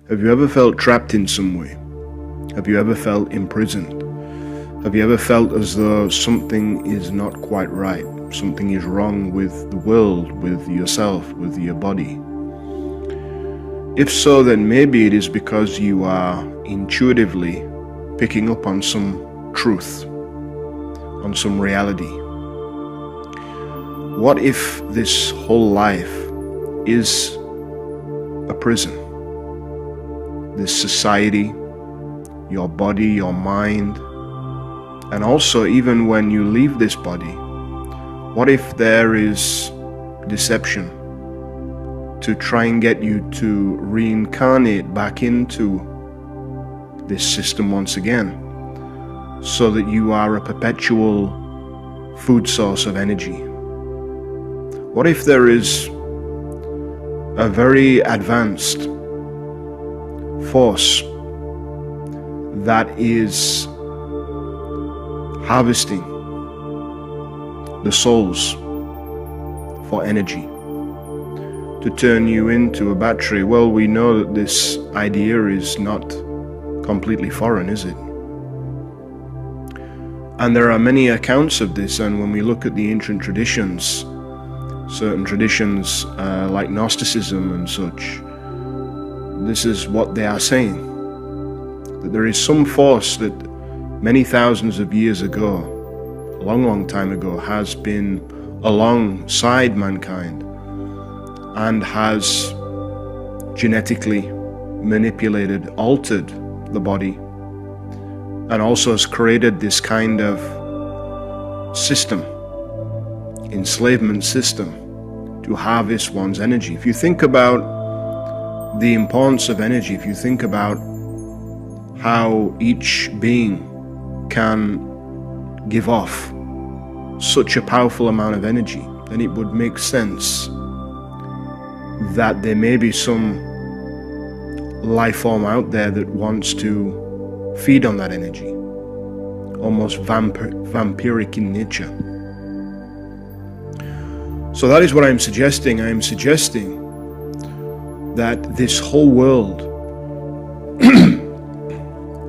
Have you ever felt trapped in some way? Have you ever felt imprisoned? Have you ever felt as though something is not quite right? Something is wrong with the world, with yourself, with your body? If so, then maybe it is because you are intuitively picking up on some truth, on some reality. What if this whole life is a prison? This society, your body, your mind, and also even when you leave this body, what if there is deception to try and get you to reincarnate back into this system once again, so that you are a perpetual food source of energy? What if there is a very advanced force that is harvesting the souls for energy to turn you into a battery? Well, we know that this idea is not completely foreign, is it? And there are many accounts of this, and when we look at the ancient traditions, certain traditions like Gnosticism and such, this is what they are saying, that there is some force that many thousands of years ago, a long time ago, has been alongside mankind and has genetically manipulated, altered the body, and also has created this kind of system, enslavement system, to harvest one's energy. If you think about the importance of energy, if you think about how each being can give off such a powerful amount of energy, then it would make sense that there may be some life form out there that wants to feed on that energy, almost vampiric in nature. So that is what I'm suggesting. I am suggesting that this whole world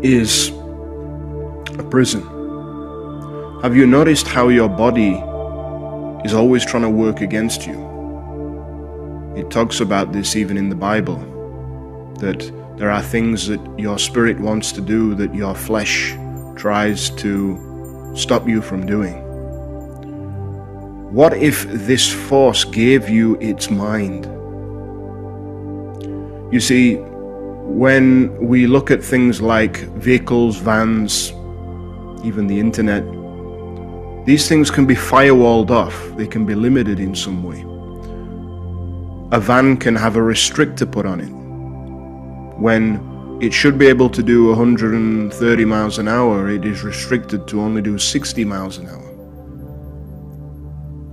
is a prison. Have you noticed how your body is always trying to work against you? It talks about this even in the Bible, that there are things that your spirit wants to do that your flesh tries to stop you from doing. What if this force gave you its mind? You see, when we look at things like vehicles, vans, even the internet, these things can be firewalled off. They can be limited in some way. A van can have a restrictor put on it when it should be able to do 130 miles an hour. It is restricted to only do 60 miles an hour.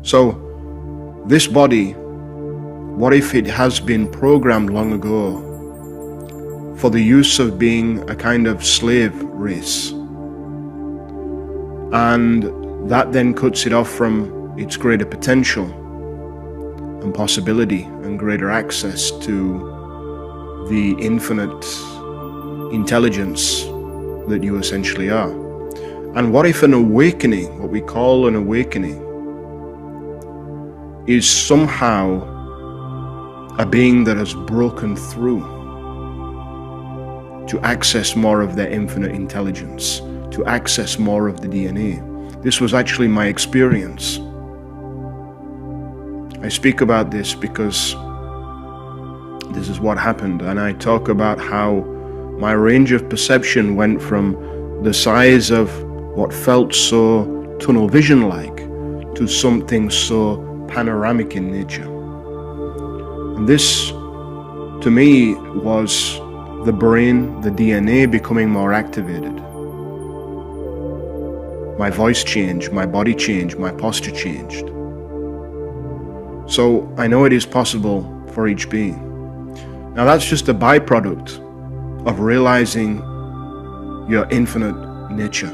So this body, what if it has been programmed long ago for the use of being a kind of slave race, and that then cuts it off from its greater potential and possibility and greater access to the infinite intelligence that you essentially are? And what if an awakening, what we call an awakening, is somehow a being that has broken through to access more of their infinite intelligence, to access more of the DNA? This was actually my experience. I speak about this because this is what happened, and I talk about how my range of perception went from the size of what felt so tunnel vision-like to something so panoramic in nature. And this, to me, was the brain, the DNA becoming more activated. My voice changed, my body changed, my posture changed. So I know it is possible for each being. Now that's just a byproduct of realizing your infinite nature.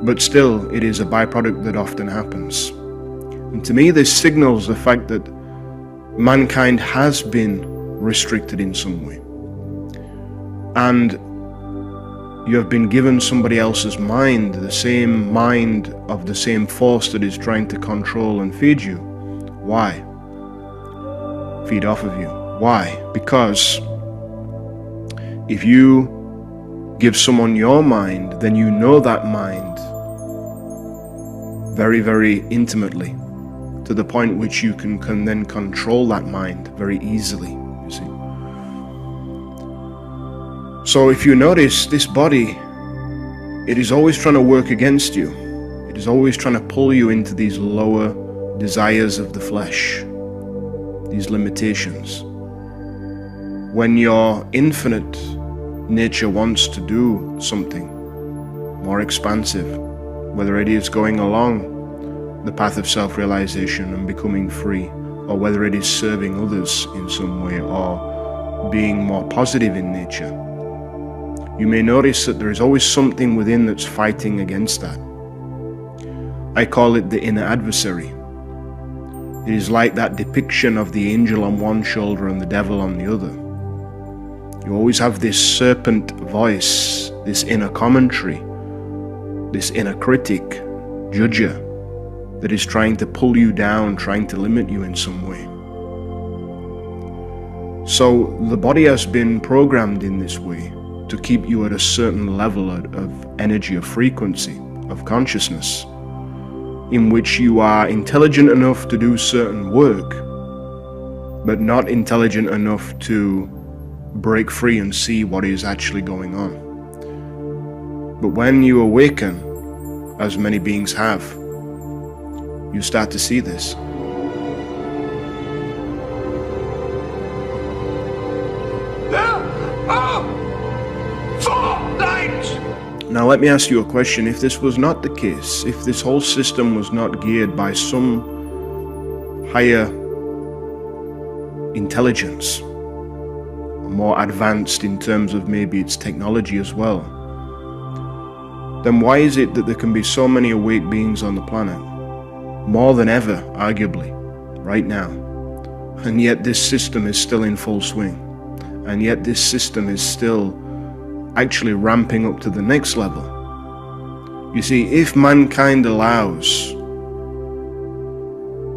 But still, it is a byproduct that often happens. And to me, this signals the fact that mankind has been restricted in some way. And you have been given somebody else's mind, the same mind of the same force that is trying to control and feed you. Why? Feed off of you. Why? Because if you give someone your mind, then you know that mind very, very intimately, to the point which you can then control that mind very easily, you see. So if you notice, this body, it is always trying to work against you. It is always trying to pull you into these lower desires of the flesh, these limitations. When your infinite nature wants to do something more expansive, whether it is going along the path of self-realization and becoming free, or whether it is serving others in some way, or being more positive in nature, you may notice that there is always something within that's fighting against that. I call it the inner adversary. It is like that depiction of the angel on one shoulder and the devil on the other. You always have this serpent voice, this inner commentary, this inner critic, judger, that is trying to pull you down, trying to limit you in some way. So the body has been programmed in this way to keep you at a certain level of energy, of frequency, of consciousness, in which you are intelligent enough to do certain work, but not intelligent enough to break free and see what is actually going on. But when you awaken, as many beings have, you start to see this. Now let me ask you a question. If this was not the case, if this whole system was not geared by some higher intelligence, more advanced in terms of maybe its technology as well, then why is it that there can be so many awake beings on the planet? More than ever, arguably, right now. And yet this system is still in full swing. And yet this system is still actually ramping up to the next level. You see, if mankind allows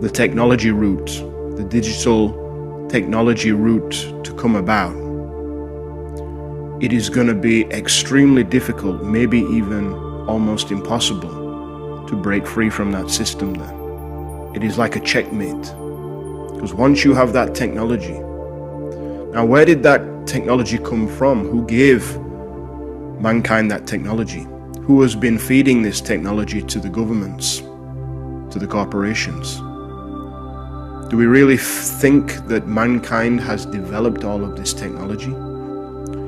the technology route, the digital technology route to come about, it is going to be extremely difficult, maybe even almost impossible, to break free from that system then. It is like a checkmate. Because once you have that technology, now where did that technology come from? Who gave mankind that technology? Who has been feeding this technology to the governments, to the corporations? Do we really think that mankind has developed all of this technology?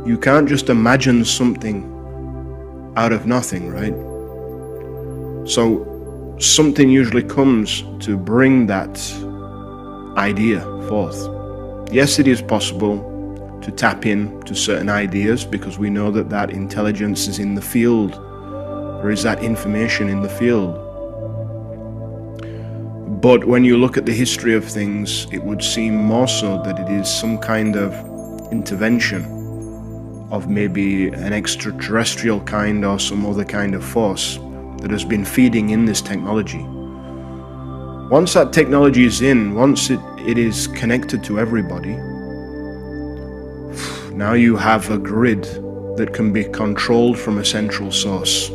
You can't just imagine something out of nothing, right? So something usually comes to bring that idea forth. Yes, it is possible to tap in to certain ideas because we know that that intelligence is in the field. There is that information in the field. But when you look at the history of things, it would seem more so that it is some kind of intervention of maybe an extraterrestrial kind or some other kind of force that has been feeding in this technology. Once that technology is in, once it is connected to everybody, now you have a grid that can be controlled from a central source.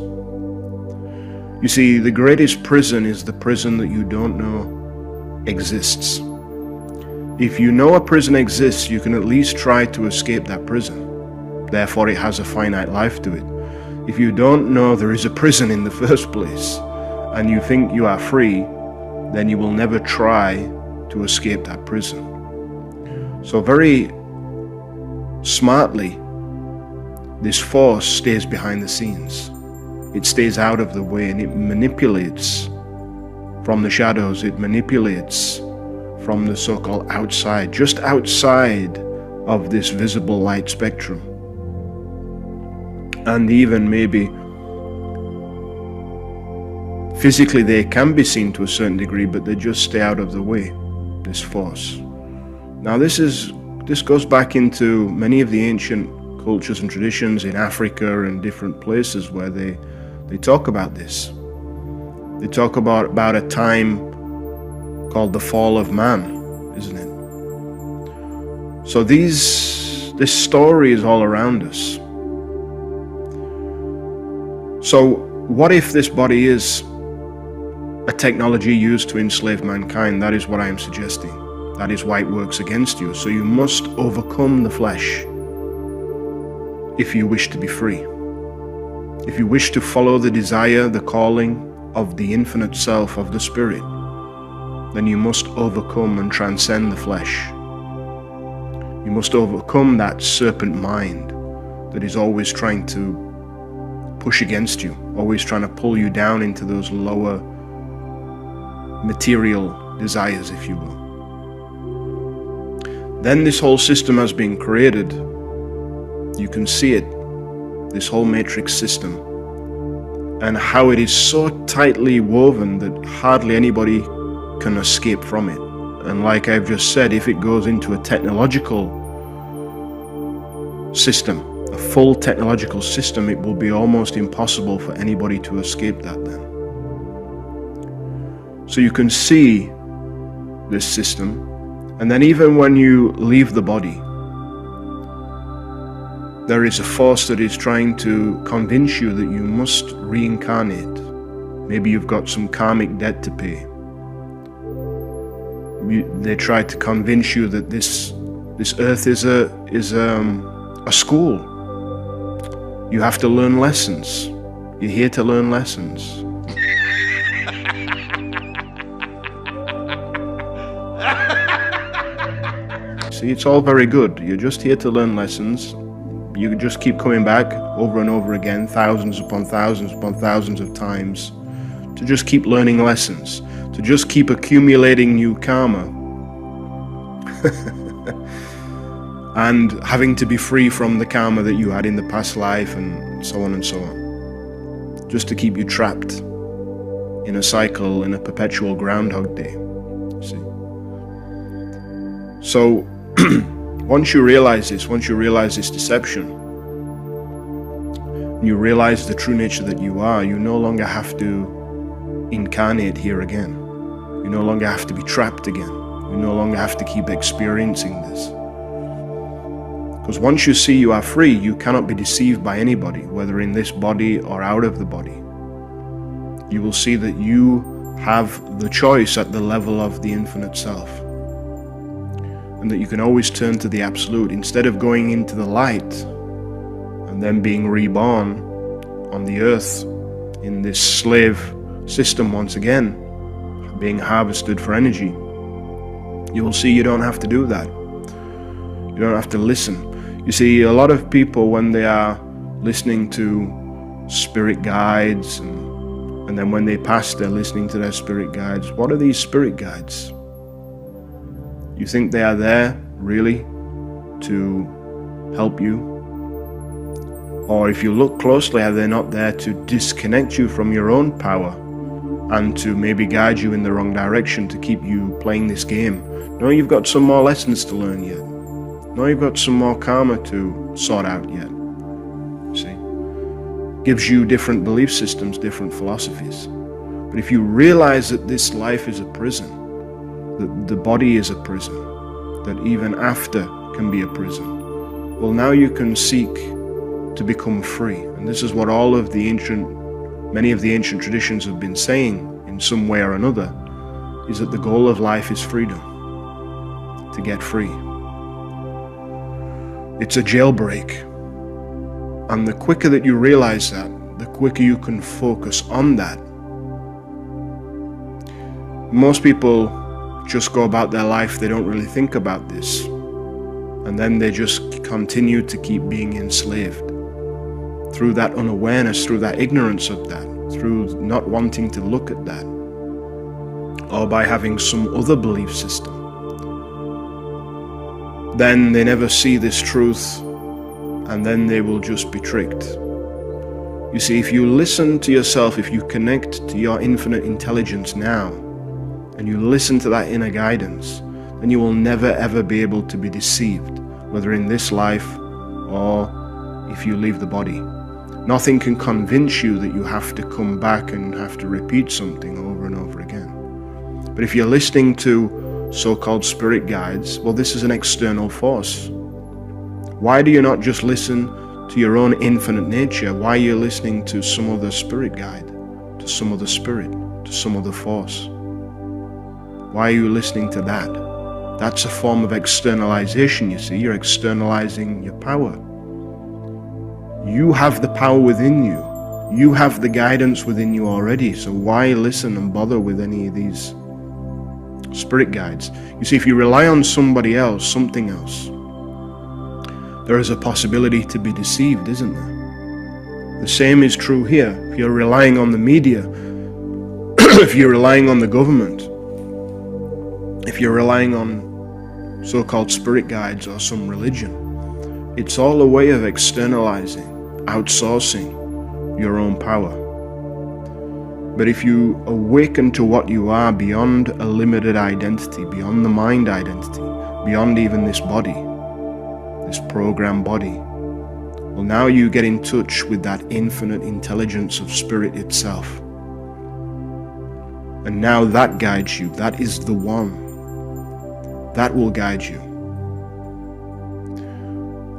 You see, the greatest prison is the prison that you don't know exists. If you know a prison exists, you can at least try to escape that prison. Therefore, it has a finite life to it. If you don't know there is a prison in the first place, and you think you are free, then you will never try to escape that prison. So very smartly, this force stays behind the scenes. It stays out of the way and it manipulates from the shadows. It manipulates from the so-called outside, just outside of this visible light spectrum. And even maybe physically they can be seen to a certain degree, but they just stay out of the way, this force. Now this is this goes back into many of the ancient cultures and traditions in Africa and different places where they talk about this. They talk about a time called the fall of man, isn't it? So this story is all around us. So what if this body is a technology used to enslave mankind? That is what I am suggesting. That is why it works against you. So you must overcome the flesh if you wish to be free. If you wish to follow the desire, the calling of the infinite self of the spirit, then you must overcome and transcend the flesh. You must overcome that serpent mind that is always trying to push against you, always trying to pull you down into those lower material desires, if you will. Then this whole system has been created. You can see it, this whole matrix system, and how it is so tightly woven that hardly anybody can escape from it. And like I've just said, if it goes into a technological system, a full technological system, it will be almost impossible for anybody to escape that then. So you can see this system, and then even when you leave the body, there is a force that is trying to convince you that you must reincarnate. Maybe you've got some karmic debt to pay. They try to convince you that this earth is a school. You have to learn lessons. You're here to learn lessons. See, it's all very good. You're just here to learn lessons. You just keep coming back over and over again, thousands upon thousands of times, to just keep learning lessons, to just keep accumulating new karma, and having to be free from the karma that you had in the past life, and so on and so on, just to keep you trapped in a cycle, in a perpetual Groundhog Day. See? So once you realize this deception, you realize the true nature that you are, you no longer have to incarnate here again. You no longer have to be trapped again. You no longer have to keep experiencing this. Because once you see you are free, you cannot be deceived by anybody, whether in this body or out of the body. You will see that you have the choice at the level of the infinite self, and that you can always turn to the absolute instead of going into the light and then being reborn on the earth in this slave system once again, being harvested for energy. You will see you don't have to do that. You don't have to listen. You see, a lot of people, when they are listening to spirit guides, and then when they pass, they're listening to their spirit guides. What are these spirit guides? You think they are there, really, to help you? Or if you look closely, are they not there to disconnect you from your own power and to maybe guide you in the wrong direction, to keep you playing this game? No, you've got some more lessons to learn yet. No, you've got some more karma to sort out yet. See? Gives you different belief systems, different philosophies. But if you realize that this life is a prison, that the body is a prison, that even after can be a prison, well, now you can seek to become free. And this is what many of the ancient traditions have been saying in some way or another, is that the goal of life is freedom, to get free. It's a jailbreak. And the quicker that you realize that, the quicker you can focus on that. Most people just go about their life, they don't really think about this. And then they just continue to keep being enslaved. Through that unawareness, through that ignorance of that, through not wanting to look at that, or by having some other belief system. Then they never see this truth, and then they will just be tricked. You see, if you listen to yourself, if you connect to your infinite intelligence now, and you listen to that inner guidance, and you will never ever be able to be deceived, whether in this life or if you leave the body. Nothing can convince you that you have to come back and have to repeat something over and over again. But if you're listening to so-called spirit guides, well, this is an external force. Why do you not just listen to your own infinite nature? Why are you listening to some other spirit guide, to some other spirit, to some other force? Why are you listening to that? That's a form of externalization, you see. You're externalizing your power. You have the power within you. You have the guidance within you already, so why listen and bother with any of these spirit guides? You see, if you rely on somebody else, something else, there is a possibility to be deceived, isn't there? The same is true here. If you're relying on the media, if you're relying on the government, if you're relying on so-called spirit guides or some religion, it's all a way of externalizing, outsourcing your own power. But if you awaken to what you are beyond a limited identity, beyond the mind identity, beyond even this body, this program body, well, now you get in touch with that infinite intelligence of spirit itself. And now that guides you. That is the one. That will guide you.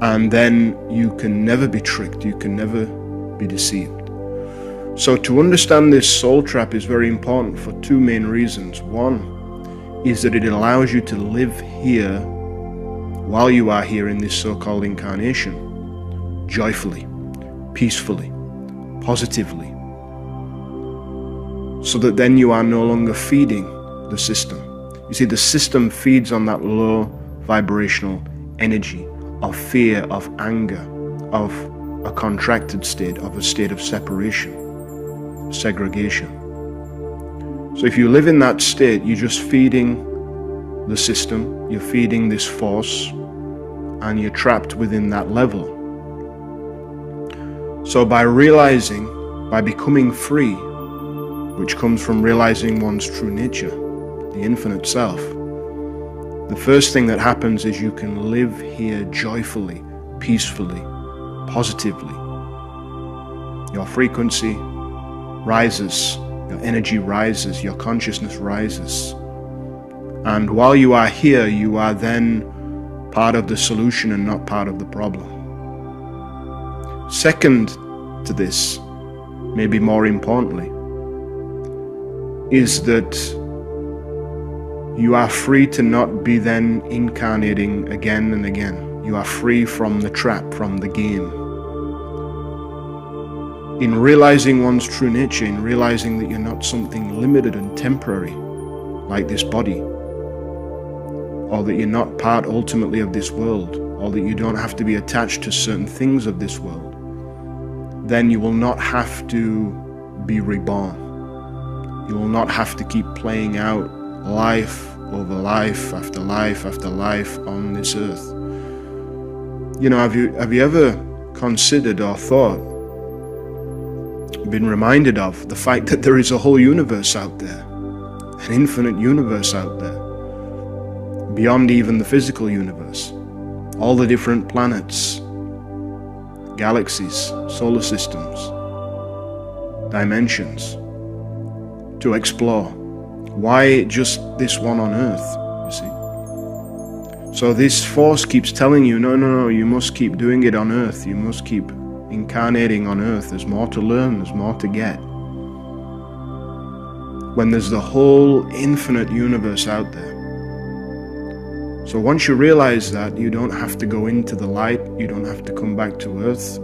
And then you can never be tricked. You can never be deceived. So to understand this soul trap is very important for two main reasons. One is that it allows you to live here while you are here in this so-called incarnation, joyfully, peacefully, positively, so that then you are no longer feeding the system. You see, the system feeds on that low vibrational energy of fear, of anger, of a contracted state, of a state of separation, segregation. So if you live in that state, you're just feeding the system, you're feeding this force, and you're trapped within that level. So by realizing, by becoming free, which comes from realizing one's true nature, the infinite self, the first thing that happens is you can live here joyfully, peacefully, positively. Your frequency rises, your energy rises, your consciousness rises. And while you are here, you are then part of the solution and not part of the problem. Second to this, maybe more importantly, is that you are free to not be then incarnating again and again. You are free from the trap, from the game. In realizing one's true nature, in realizing that you're not something limited and temporary, like this body, or that you're not part ultimately of this world, or that you don't have to be attached to certain things of this world, then you will not have to be reborn. You will not have to keep playing out life over life after life after life on this earth. You know, have you ever considered or thought, been reminded of the fact that there is a whole universe out there, an infinite universe out there, beyond even the physical universe, all the different planets, galaxies, solar systems, dimensions to explore. Why just this one on Earth, you see? So this force keeps telling you, no, you must keep doing it on Earth. You must keep incarnating on Earth. There's more to learn, there's more to get. When there's the whole infinite universe out there. So once you realize that, you don't have to go into the light, you don't have to come back to Earth.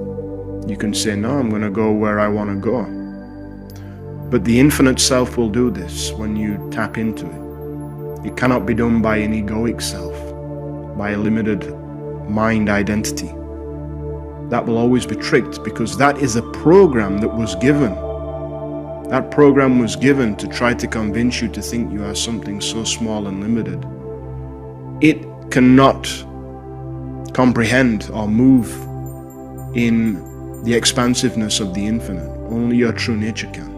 You can say, no, I'm going to go where I want to go. But the infinite self will do this when you tap into it. It cannot be done by an egoic self, by a limited mind identity. That will always be tricked, because that is a program that was given. That program was given to try to convince you to think you are something so small and limited. It cannot comprehend or move in the expansiveness of the infinite. Only your true nature can.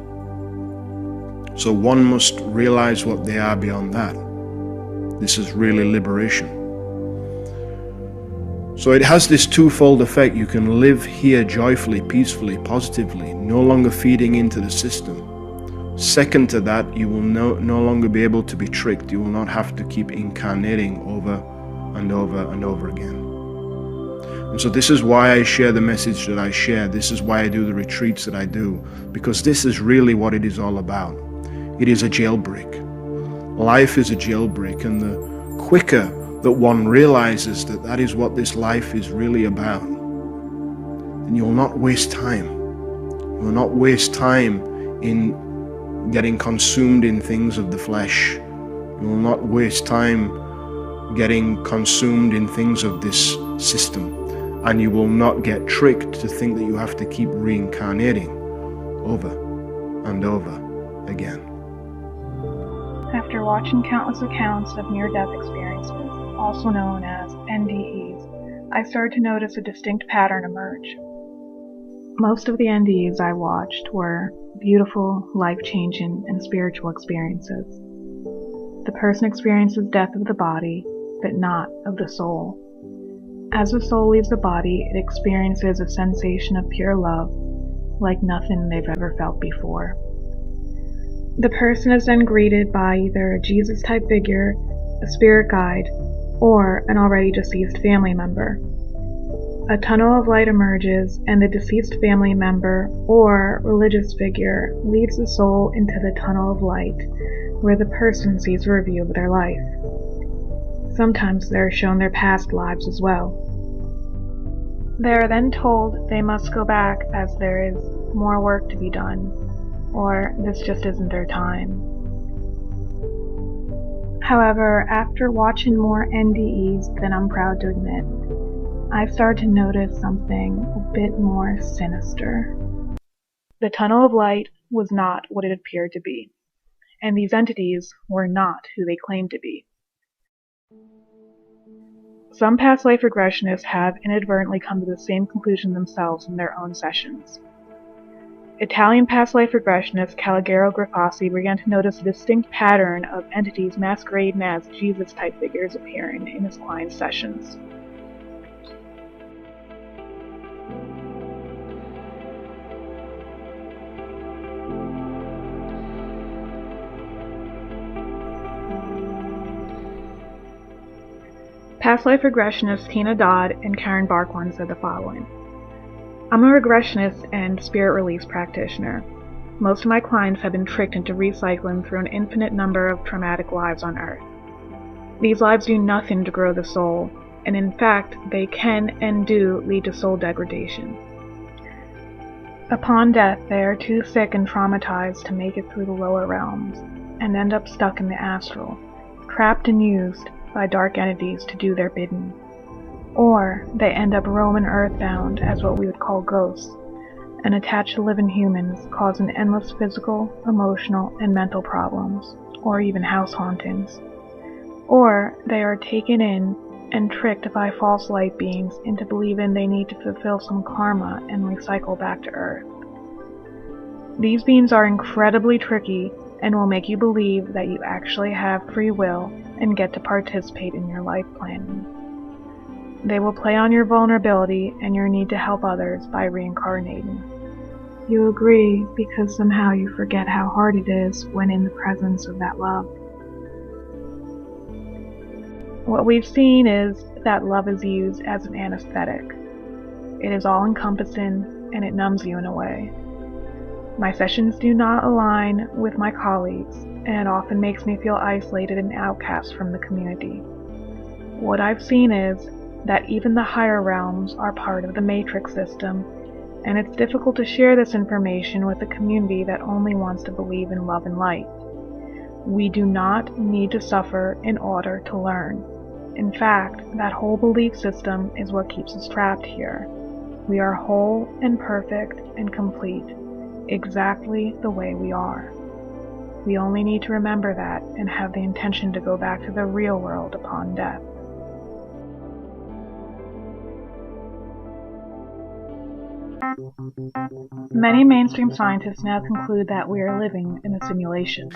So one must realize what they are beyond that. This is really liberation. So it has this twofold effect. You can live here joyfully, peacefully, positively, no longer feeding into the system. Second to that, you will no longer be able to be tricked. You will not have to keep incarnating over and over and over again. And so this is why I share the message that I share. This is why I do the retreats that I do, because this is really what it is all about. It is a jailbreak. Life is a jailbreak, and the quicker that one realizes that that is what this life is really about, then you will not waste time. You will not waste time in getting consumed in things of the flesh. You will not waste time getting consumed in things of this system. And you will not get tricked to think that you have to keep reincarnating over and over again. After watching countless accounts of near-death experiences, also known as NDEs, I started to notice a distinct pattern emerge. Most of the NDEs I watched were beautiful, life-changing, and spiritual experiences. The person experiences death of the body, but not of the soul. As the soul leaves the body, it experiences a sensation of pure love, like nothing they've ever felt before. The person is then greeted by either a Jesus-type figure, a spirit guide, or an already deceased family member. A tunnel of light emerges, and the deceased family member or religious figure leads the soul into the tunnel of light, where the person sees a review of their life. Sometimes they are shown their past lives as well. They are then told they must go back as there is more work to be done, or this just isn't their time. However, after watching more NDEs than I'm proud to admit, I've started to notice something a bit more sinister. The tunnel of light was not what it appeared to be, and these entities were not who they claimed to be. Some past life regressionists have inadvertently come to the same conclusion themselves in their own sessions. Italian past life regressionist Calogero Grafassi began to notice a distinct pattern of entities masquerading as Jesus-type figures appearing in his clients' sessions. Past life regressionists Tina Dodd and Karen Barkhorn said the following: I'm a regressionist and spirit release practitioner. Most of my clients have been tricked into recycling through an infinite number of traumatic lives on Earth. These lives do nothing to grow the soul, and in fact, they can and do lead to soul degradation. Upon death, they are too sick and traumatized to make it through the lower realms, and end up stuck in the astral, trapped and used by dark entities to do their bidding. Or they end up roaming earthbound as what we would call ghosts, and attached to living humans, causing endless physical, emotional, and mental problems, or even house hauntings. Or they are taken in and tricked by false light beings into believing they need to fulfill some karma and recycle back to Earth. These beings are incredibly tricky and will make you believe that you actually have free will and get to participate in your life planning. They will play on your vulnerability and your need to help others by reincarnating. You agree because somehow you forget how hard it is when in the presence of that love. What we've seen is that love is used as an anesthetic. It is all-encompassing and it numbs you in a way. My sessions do not align with my colleagues, and it often makes me feel isolated and outcast from the community. What I've seen is that even the higher realms are part of the matrix system, and it's difficult to share this information with a community that only wants to believe in love and light. We do not need to suffer in order to learn. In fact, that whole belief system is what keeps us trapped here. We are whole and perfect and complete, exactly the way we are. We only need to remember that and have the intention to go back to the real world upon death. Many mainstream scientists now conclude that we are living in a simulation.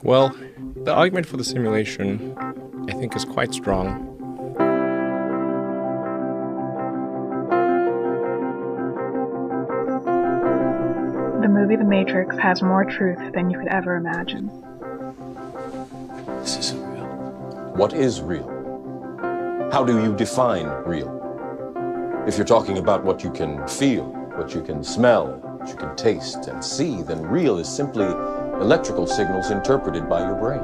Well, the argument for the simulation, I think, is quite strong. The movie The Matrix has more truth than you could ever imagine. This isn't real. What is real? How do you define real? If you're talking about what you can feel, what you can smell, what you can taste and see, then real is simply electrical signals interpreted by your brain.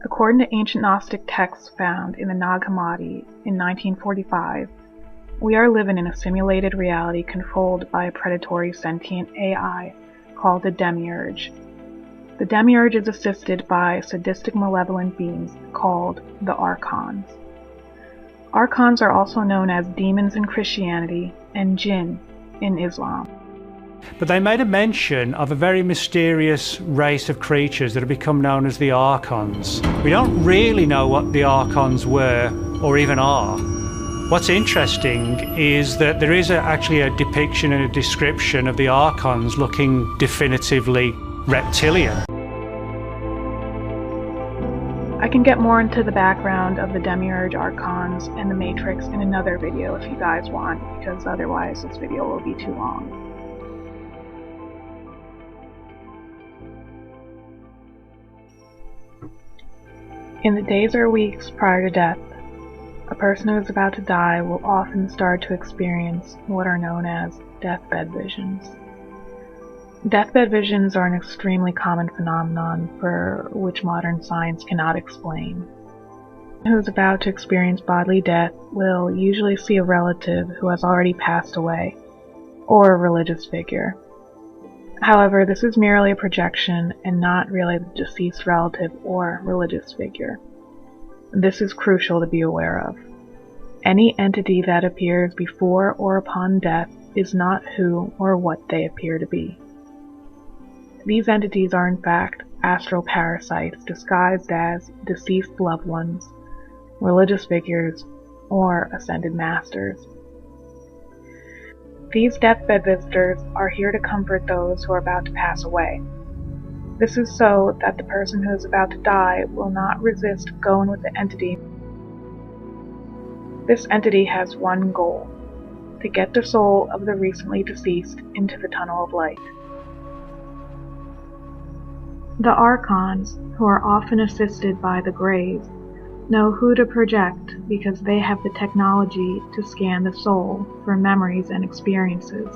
According to ancient Gnostic texts found in the Nag Hammadi in 1945, we are living in a simulated reality controlled by a predatory sentient AI called the Demiurge. The Demiurge is assisted by sadistic malevolent beings called the archons. Archons are also known as demons in Christianity and jinn in Islam. But they made a mention of a very mysterious race of creatures that have become known as the archons. We don't really know what the archons were or even are. What's interesting is that there is actually a depiction and a description of the archons looking definitively reptilian. I can get more into the background of the Demiurge, Archons, and the Matrix in another video if you guys want, because otherwise this video will be too long. In the days or weeks prior to death, a person who is about to die will often start to experience what are known as deathbed visions. Deathbed visions are an extremely common phenomenon for which modern science cannot explain. Who is about to experience bodily death will usually see a relative who has already passed away, or a religious figure. However, this is merely a projection and not really the deceased relative or religious figure. This is crucial to be aware of. Any entity that appears before or upon death is not who or what they appear to be. These entities are in fact astral parasites disguised as deceased loved ones, religious figures, or ascended masters. These deathbed visitors are here to comfort those who are about to pass away. This is so that the person who is about to die will not resist going with the entity. This entity has one goal: to get the soul of the recently deceased into the tunnel of light. The archons, who are often assisted by the Greys, know who to project because they have the technology to scan the soul for memories and experiences.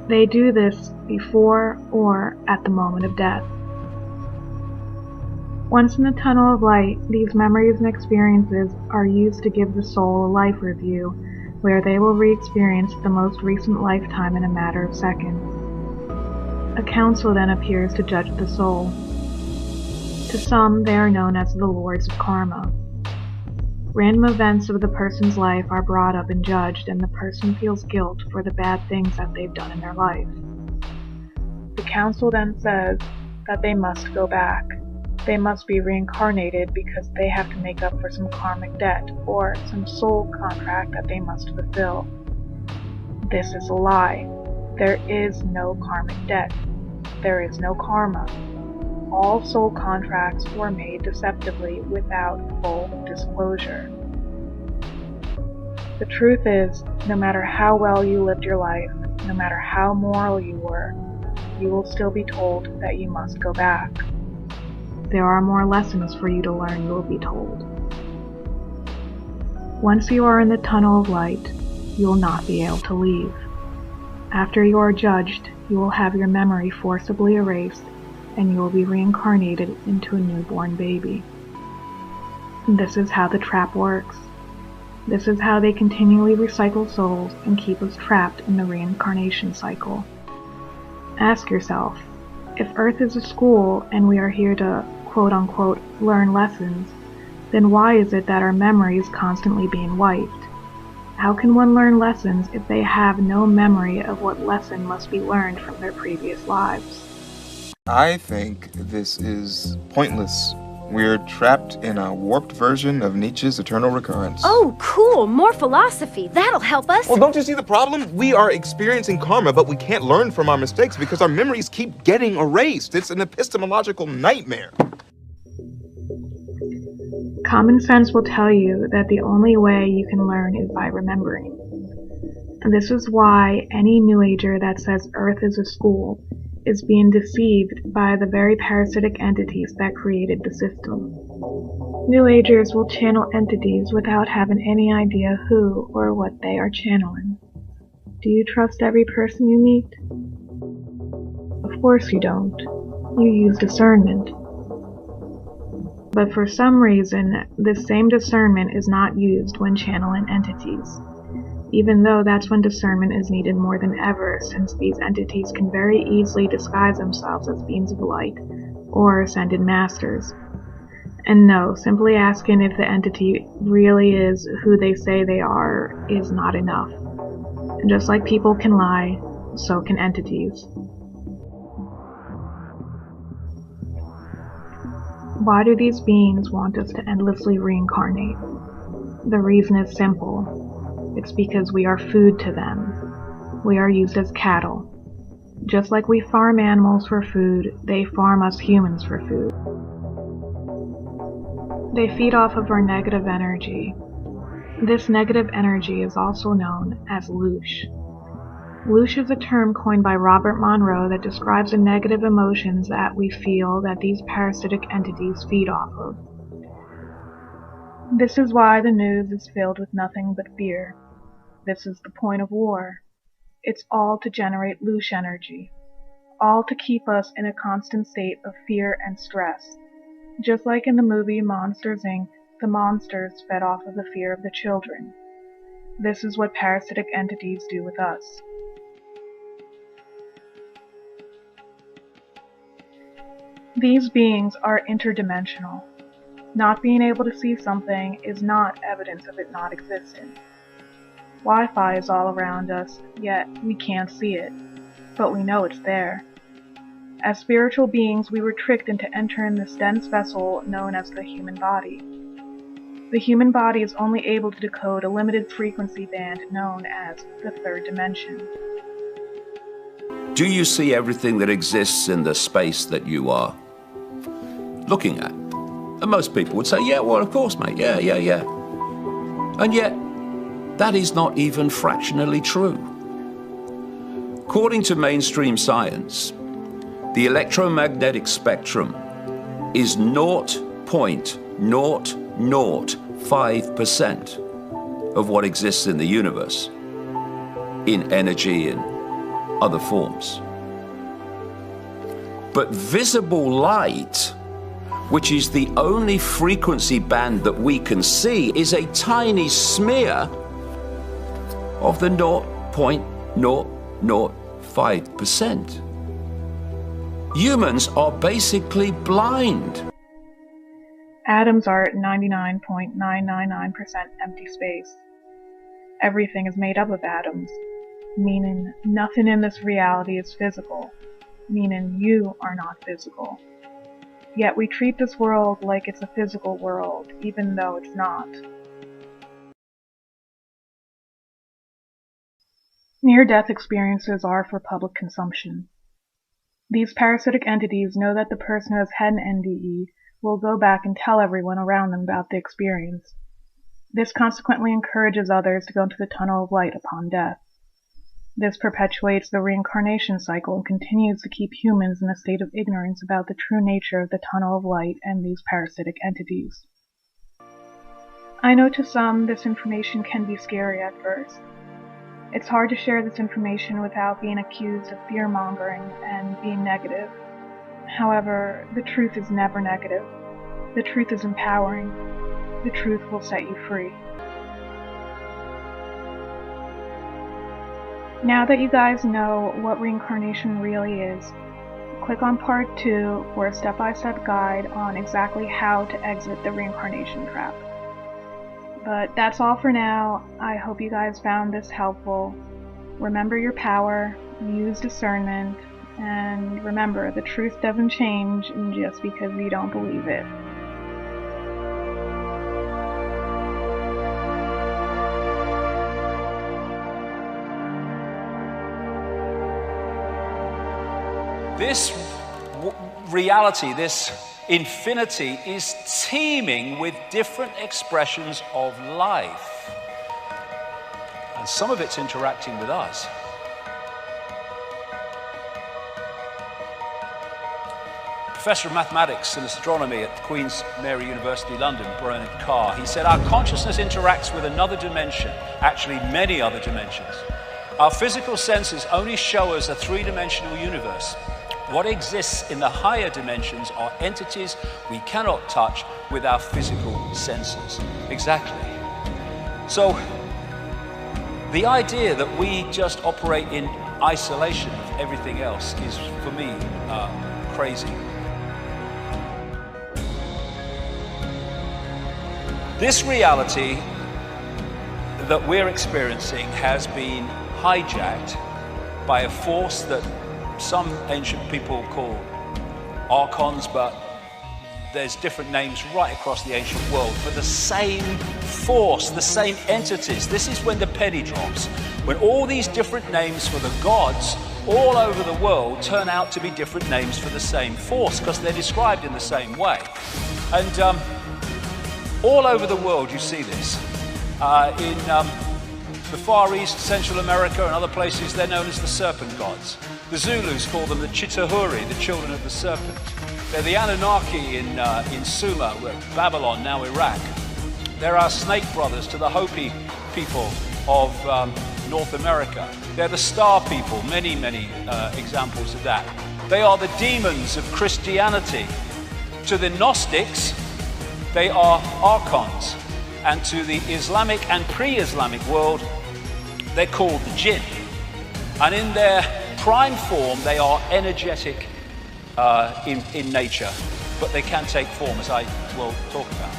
They do this before or at the moment of death. Once in the tunnel of light, these memories and experiences are used to give the soul a life review, where they will re-experience the most recent lifetime in a matter of seconds. A council then appears to judge the soul. To some, they are known as the Lords of Karma. Random events of the person's life are brought up and judged, and the person feels guilt for the bad things that they've done in their life. The council then says that they must go back. They must be reincarnated because they have to make up for some karmic debt or some soul contract that they must fulfill. This is a lie. There is no karmic debt. There is no karma. All soul contracts were made deceptively without full disclosure. The truth is, no matter how well you lived your life, no matter how moral you were, you will still be told that you must go back. There are more lessons for you to learn, you will be told. Once you are in the tunnel of light, you will not be able to leave. After you are judged, you will have your memory forcibly erased, and you will be reincarnated into a newborn baby. This is how the trap works. This is how they continually recycle souls and keep us trapped in the reincarnation cycle. Ask yourself, if Earth is a school and we are here to quote-unquote learn lessons, then why is it that our memory is constantly being wiped? How can one learn lessons if they have no memory of what lesson must be learned from their previous lives? I think this is pointless. We're trapped in a warped version of Nietzsche's eternal recurrence. Oh, cool. More philosophy. That'll help us. Well, don't you see the problem? We are experiencing karma, but we can't learn from our mistakes because our memories keep getting erased. It's an epistemological nightmare. Common sense will tell you that the only way you can learn is by remembering. And this is why any New Ager that says Earth is a school is being deceived by the very parasitic entities that created the system. New Agers will channel entities without having any idea who or what they are channeling. Do you trust every person you meet? Of course you don't. You use discernment. But for some reason, this same discernment is not used when channeling entities, even though that's when discernment is needed more than ever, since these entities can very easily disguise themselves as beings of light or ascended masters. And no, simply asking if the entity really is who they say they are is not enough. And just like people can lie, so can entities. Why do these beings want us to endlessly reincarnate? The reason is simple. It's because we are food to them. We are used as cattle. Just like we farm animals for food, they farm us humans for food. They feed off of our negative energy. This negative energy is also known as loosh. Loosh is a term coined by Robert Monroe that describes the negative emotions that we feel that these parasitic entities feed off of. This is why the news is filled with nothing but fear. This is the point of war. It's all to generate loosh energy, all to keep us in a constant state of fear and stress. Just like in the movie Monsters, Inc., the monsters fed off of the fear of the children. This is what parasitic entities do with us. These beings are interdimensional. Not being able to see something is not evidence of it not existing. Wi-Fi is all around us, yet we can't see it, but we know it's there. As spiritual beings, we were tricked into entering this dense vessel known as the human body. The human body is only able to decode a limited frequency band known as the third dimension. Do you see everything that exists in the space that you are looking at? And most people would say, yeah, well, of course, mate, yeah. And yet, that is not even fractionally true. According to mainstream science, the electromagnetic spectrum is 0.005% of what exists in the universe, in energy and other forms. But visible light, which is the only frequency band that we can see, is a tiny smear of the 0.005%. Humans are basically blind. Atoms are at 99.999% empty space. Everything is made up of atoms, meaning nothing in this reality is physical, meaning you are not physical. Yet we treat this world like it's a physical world, even though it's not. Near-death experiences are for public consumption. These parasitic entities know that the person who has had an NDE will go back and tell everyone around them about the experience. This consequently encourages others to go into the tunnel of light upon death. This perpetuates the reincarnation cycle and continues to keep humans in a state of ignorance about the true nature of the tunnel of light and these parasitic entities. I know to some this information can be scary at first. It's hard to share this information without being accused of fear-mongering and being negative. However, the truth is never negative. The truth is empowering. The truth will set you free. Now that you guys know what reincarnation really is, click on part 2 for a step-by-step guide on exactly how to exit the reincarnation trap. But that's all for now. I hope you guys found this helpful. Remember your power, use discernment, and remember, the truth doesn't change just because you don't believe it. This reality, this infinity, is teeming with different expressions of life. And some of it's interacting with us. Professor of mathematics and astronomy at Queen's Mary University, London, Bernard Carr, he said, our consciousness interacts with another dimension, actually many other dimensions. Our physical senses only show us a three-dimensional universe. What exists in the higher dimensions are entities we cannot touch with our physical senses. Exactly. So, the idea that we just operate in isolation of everything else is, for me, crazy. This reality that we're experiencing has been hijacked by a force that some ancient people call archons, but there's different names right across the ancient world for the same force, the same entities. This is when the penny drops, when all these different names for the gods all over the world turn out to be different names for the same force, because they're described in the same way. And all over the world you see this. In the Far East, Central America and other places, they're known as the serpent gods. The Zulus call them the Chitahuri, the children of the serpent. They're the Anunnaki in Sumer, Babylon, now Iraq. They're our snake brothers to the Hopi people of North America. They're the star people, many examples of that. They are the demons of Christianity. To the Gnostics, they are archons. And to the Islamic and pre-Islamic world, they're called the jinn. And in their prime form, they are energetic in nature, but they can take form, as I will talk about.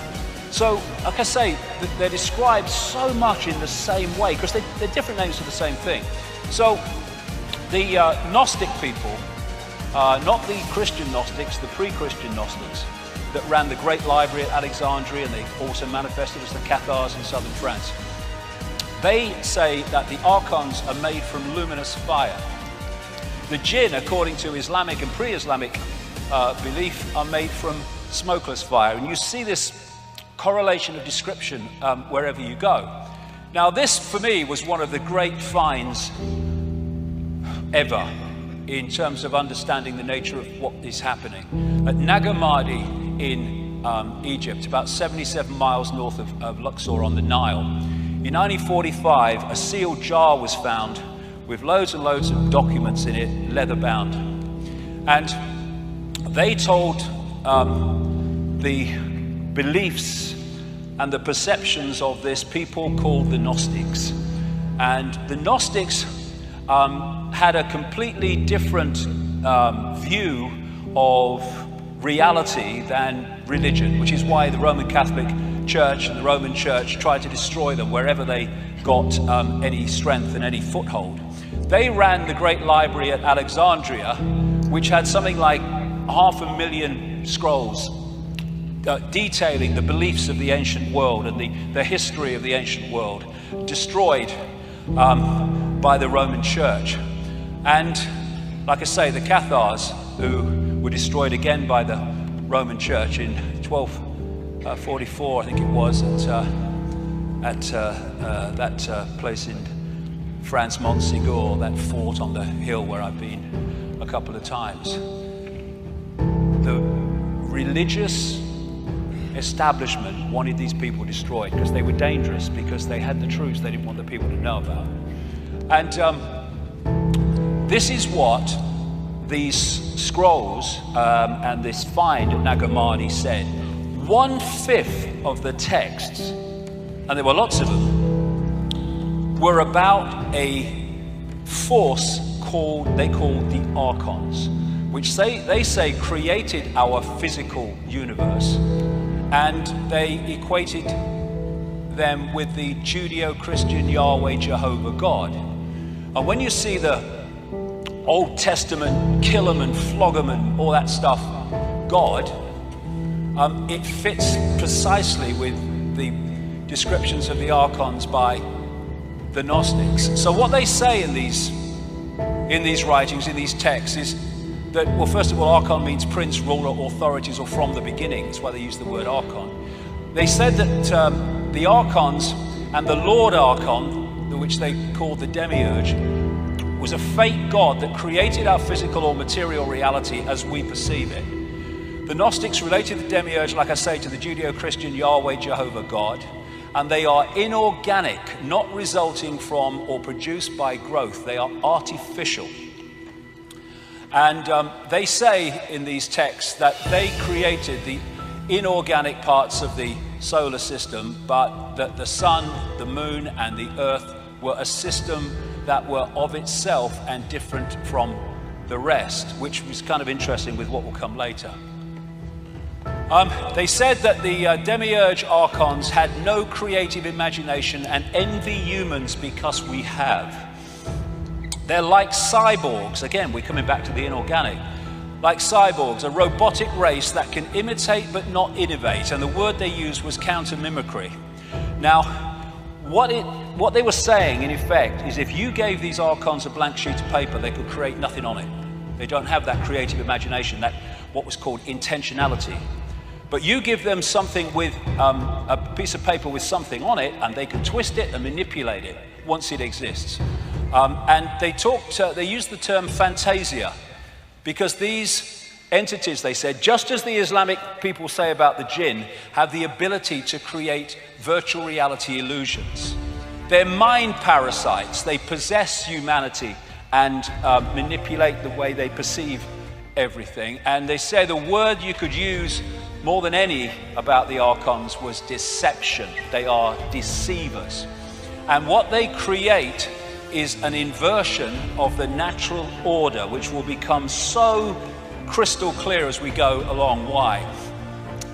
So, like I say, they're described so much in the same way, because they're different names for the same thing. So, the Gnostic people, not the Christian Gnostics, the pre-Christian Gnostics, that ran the great library at Alexandria, and they also manifested as the Cathars in southern France. They say that the archons are made from luminous fire. The jinn, according to Islamic and pre-Islamic belief, are made from smokeless fire. And you see this correlation of description wherever you go. Now this, for me, was one of the great finds ever in terms of understanding the nature of what is happening. At Nag Hammadi in Egypt, about 77 miles north of Luxor on the Nile, in 1945, a sealed jar was found with loads and loads of documents in it, leather-bound. And they told the beliefs and the perceptions of this people called the Gnostics. And the Gnostics had a completely different view of reality than religion, which is why the Roman Catholic Church and the Roman Church tried to destroy them wherever they got any strength and any foothold. They ran the great library at Alexandria, which had something like 500,000 scrolls detailing the beliefs of the ancient world and the history of the ancient world, destroyed by the Roman Church. And like I say, the Cathars, who were destroyed again by the Roman Church in 1244, I think it was, at that place in France, Montségur, that fort on the hill where I've been a couple of times. The religious establishment wanted these people destroyed because they were dangerous, because they had the truths they didn't want the people to know about. And this is what these scrolls and this find at Nag Hammadi said. 1/5 of the texts, and there were lots of them, were about a force they called the archons, which they say created our physical universe, and they equated them with the Judeo-Christian Yahweh Jehovah God. And when you see the Old Testament kill 'em and flog 'em and all that stuff God, it fits precisely with the descriptions of the archons by the Gnostics. So what they say in these writings, in these texts, is that, well, first of all, archon means prince, ruler, authorities, or from the beginning. That's why they use the word archon. They said that the archons and the Lord Archon, which they called the demiurge, was a fake god that created our physical or material reality as we perceive it. The Gnostics related the demiurge, like I say, to the Judeo-Christian Yahweh, Jehovah God, and they are inorganic, not resulting from or produced by growth. They are artificial. And they say in these texts that they created the inorganic parts of the solar system, but that the sun, the moon, and the earth were a system that were of itself and different from the rest, which was kind of interesting with what will come later. They said that the demiurge archons had no creative imagination and envy humans because we have. They're like cyborgs. Again, we're coming back to the inorganic. Like cyborgs, a robotic race that can imitate but not innovate. And the word they used was counter-mimicry. Now, what they were saying, in effect, is if you gave these archons a blank sheet of paper, they could create nothing on it. They don't have that creative imagination, that what was called intentionality. But you give them something with a piece of paper with something on it, and they can twist it and manipulate it once it exists. And they used the term fantasia, because these entities, they said, just as the Islamic people say about the jinn, have the ability to create virtual reality illusions. They're mind parasites. They possess humanity and manipulate the way they perceive everything. And they say the word you could use more than any about the archons was deception. They are deceivers. And what they create is an inversion of the natural order, which will become so crystal clear as we go along. Why?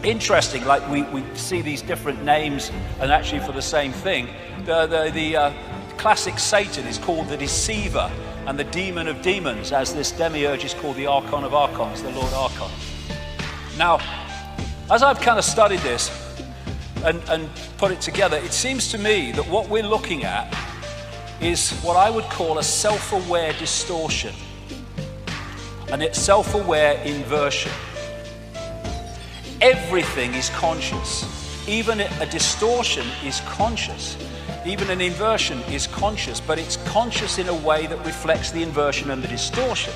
Interesting, like we see these different names, and actually for the same thing. The classic Satan is called the deceiver, and the demon of demons, as this demiurge is called the archon of archons, the Lord Archon. Now, as I've kind of studied this and put it together, it seems to me that what we're looking at is what I would call a self-aware distortion, and it's self-aware inversion. Everything is conscious. Even a distortion is conscious. Even an inversion is conscious, but it's conscious in a way that reflects the inversion and the distortion.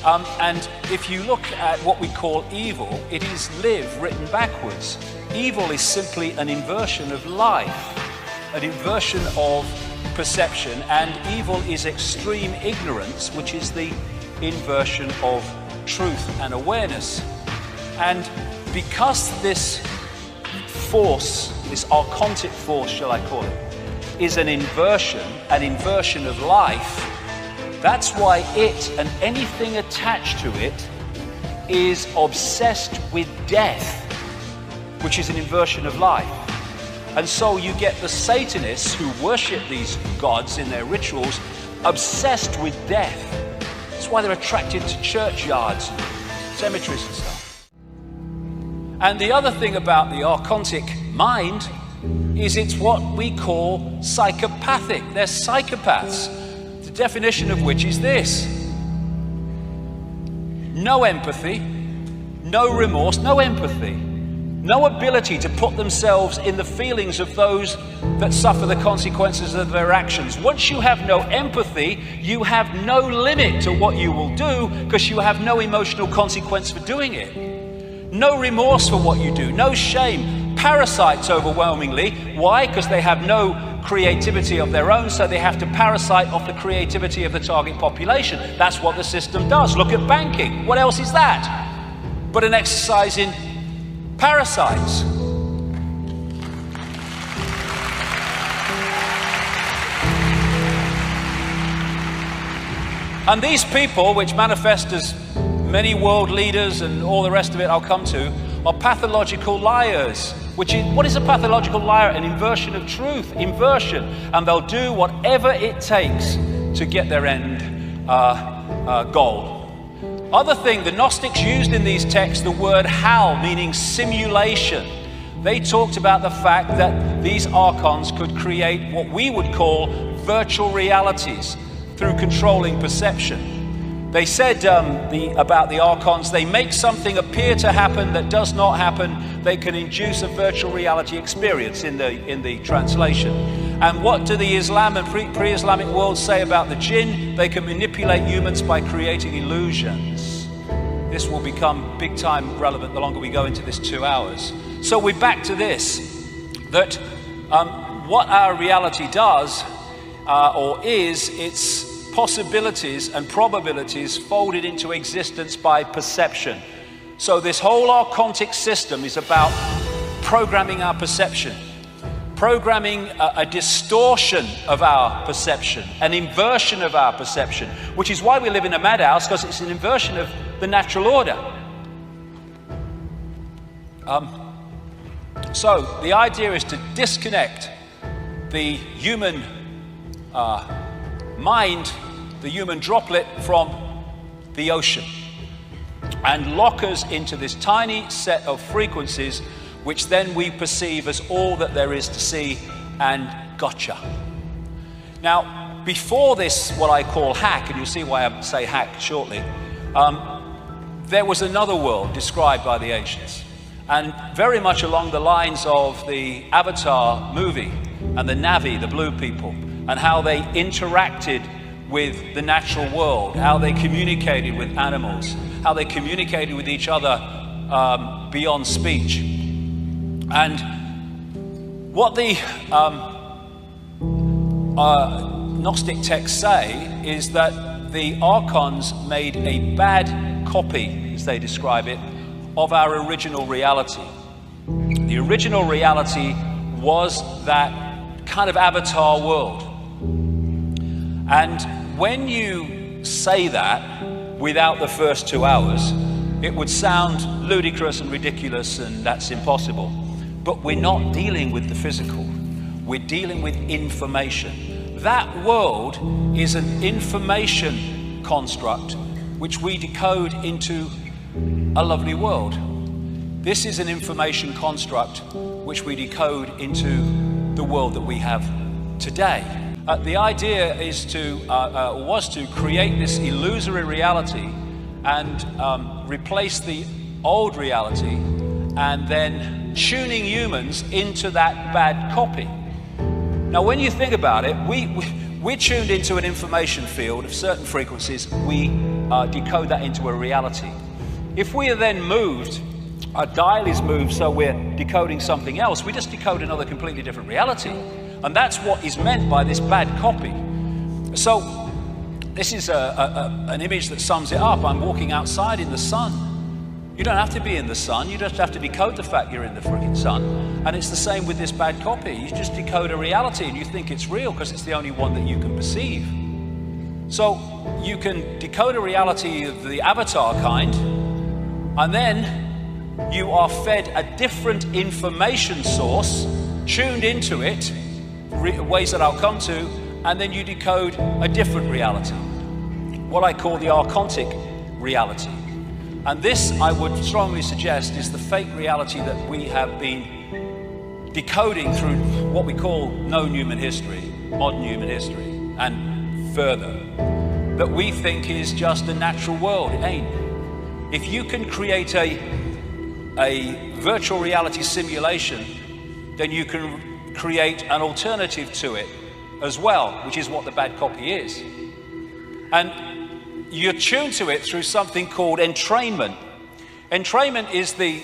And if you look at what we call evil, it is live written backwards. Evil is simply an inversion of life, an inversion of perception, and evil is extreme ignorance, which is the inversion of truth and awareness. And because this force, this archontic force, shall I call it, is an inversion of life, that's why it and anything attached to it is obsessed with death, which is an inversion of life. And so you get the Satanists who worship these gods in their rituals obsessed with death. That's why they're attracted to churchyards and cemeteries and stuff. And the other thing about the archontic mind is it's what we call psychopathic. They're psychopaths. The definition of which is this: no empathy, no remorse, no empathy, no ability to put themselves in the feelings of those that suffer the consequences of their actions. Once you have no empathy, you have no limit to what you will do, because you have no emotional consequence for doing it. No remorse for what you do, no shame. Parasites overwhelmingly. Why? Because they have no creativity of their own, so they have to parasite off the creativity of the target population. That's what the system does. Look at banking. What else is that but an exercise in parasites? And these people, which manifest as many world leaders and all the rest of it I'll come to, are pathological liars. What is a pathological liar? An inversion of truth, inversion. And they'll do whatever it takes to get their end goal. Other thing, the Gnostics used in these texts the word hal, meaning simulation. They talked about the fact that these archons could create what we would call virtual realities through controlling perception. They said about the archons, they make something appear to happen that does not happen. They can induce a virtual reality experience in the translation. And what do the Islam and pre-Islamic worlds say about the jinn? They can manipulate humans by creating illusions. This will become big time relevant the longer we go into this 2 hours. So we're back to this, that what our reality does or is, it's possibilities and probabilities folded into existence by perception. So this whole archontic system is about programming our perception, programming a distortion of our perception, an inversion of our perception, which is why we live in a madhouse, because it's an inversion of the natural order. So the idea is to disconnect the human mind, the human droplet, from the ocean, and lock us into this tiny set of frequencies which then we perceive as all that there is to see, and gotcha. Now, before this, what I call hack, and you'll see why I say hack shortly, there was another world described by the ancients, and very much along the lines of the Avatar movie and the Na'vi, the blue people, and how they interacted with the natural world, how they communicated with animals, how they communicated with each other beyond speech. And what the Gnostic texts say is that the archons made a bad copy, as they describe it, of our original reality. The original reality was that kind of Avatar world. And when you say that without the first 2 hours, it would sound ludicrous and ridiculous, and that's impossible. But we're not dealing with the physical. We're dealing with information. That world is an information construct which we decode into a lovely world. This is an information construct which we decode into the world that we have today. The idea is was to create this illusory reality and replace the old reality, and then tuning humans into that bad copy. Now, when you think about it, we're tuned into an information field of certain frequencies. We decode that into a reality. If we are then moved, our dial is moved, so we're decoding something else, we just decode another completely different reality. And that's what is meant by this bad copy. So this is an image that sums it up. I'm walking outside in the sun. You don't have to be in the sun. You just have to decode the fact you're in the freaking sun. And it's the same with this bad copy. You just decode a reality and you think it's real because it's the only one that you can perceive. So you can decode a reality of the Avatar kind, and then you are fed a different information source, tuned into it, ways that I'll come to, and then you decode a different reality, what I call the archontic reality. And this, I would strongly suggest, is the fake reality that we have been decoding through what we call known human history, modern human history, and further, that we think is just a natural world. It ain't. If you can create a virtual reality simulation, then you can create an alternative to it as well, which is what the bad copy is. And you're tuned to it through something called entrainment. Entrainment is the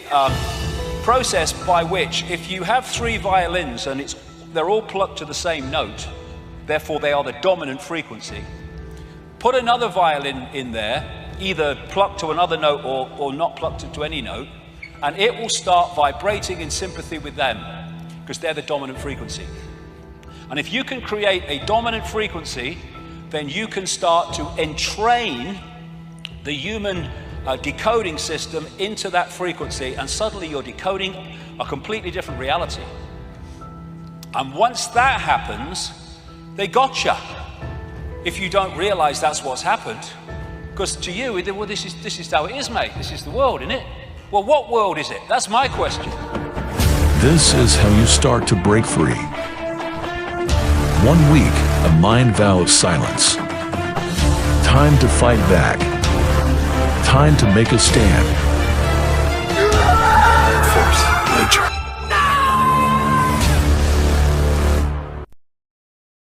process by which, if you have 3 violins and they're all plucked to the same note, therefore they are the dominant frequency, put another violin in there, either plucked to another note or not plucked to any note, and it will start vibrating in sympathy with them, because they're the dominant frequency. And if you can create a dominant frequency, then you can start to entrain the human decoding system into that frequency, and suddenly you're decoding a completely different reality. And once that happens, they gotcha. If you don't realize that's what's happened, because to you, well, this is how it is, mate. This is the world, isn't it? Well, what world is it? That's my question. This is how you start to break free. 1 week, a mind vow of silence. Time to fight back. time to make a stand.